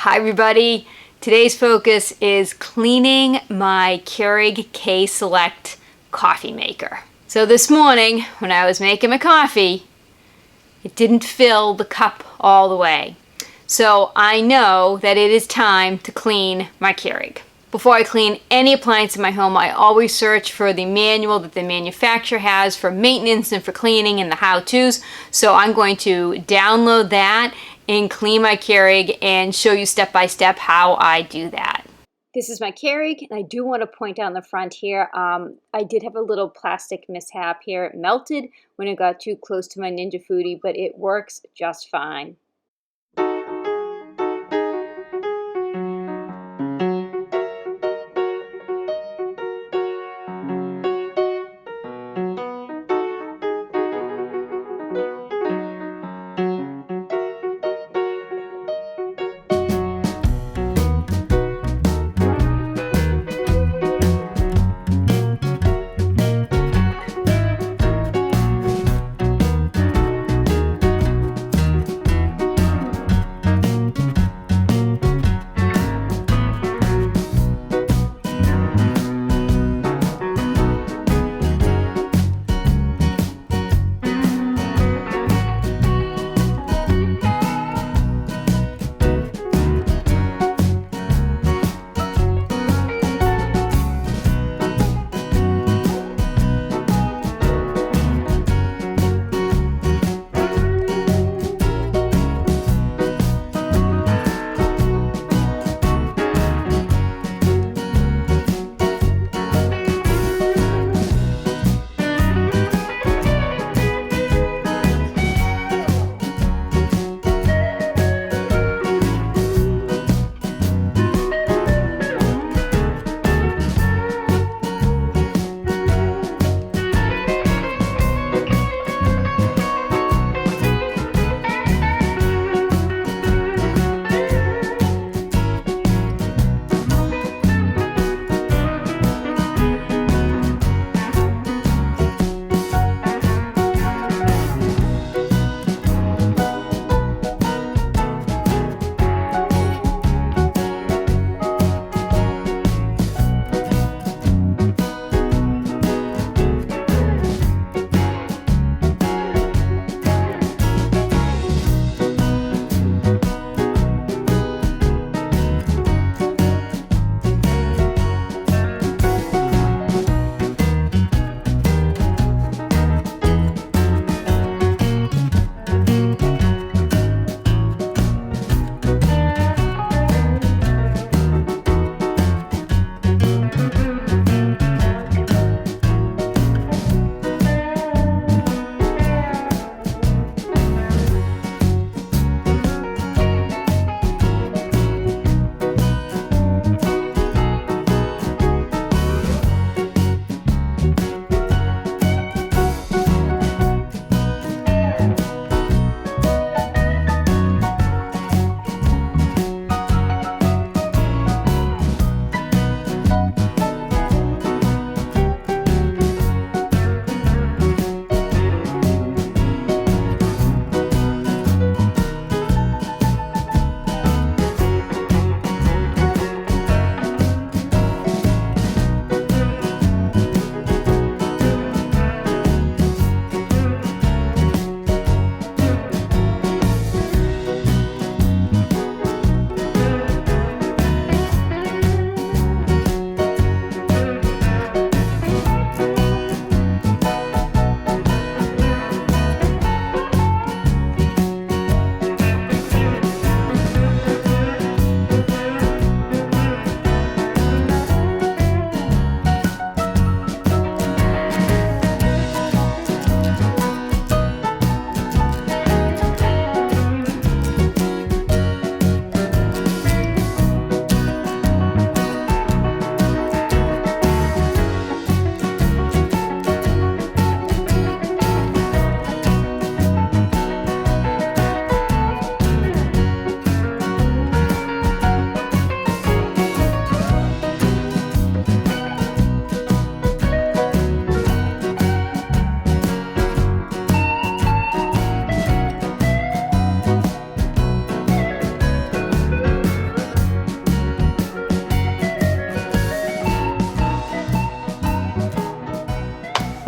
Hi everybody, today's focus is cleaning my Keurig K-Select Coffee Maker. So this morning when I was making my coffee, it didn't fill the cup all the way. So I know that it is time to clean my Keurig. Before I clean any appliance in my home, I always search for the manual that the manufacturer has for maintenance and for cleaning and the how-tos. So I'm going to download that and clean my Keurig and show you step by step how I do that. This is my Keurig, and I do want to point out on the front here, I did have a little plastic mishap here. It melted when it got too close to my Ninja Foodi, but it works just fine.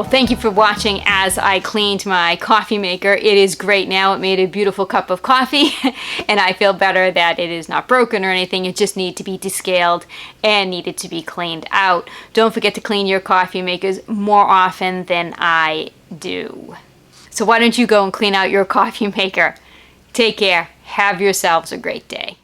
Well, thank you for watching as I cleaned my coffee maker. It is great now. It made a beautiful cup of coffee and I feel better that it is not broken or anything. It just needed to be descaled and needed to be cleaned out. Don't forget to clean your coffee makers more often than I do. So why don't you go and clean out your coffee maker? Take care. Have yourselves a great day.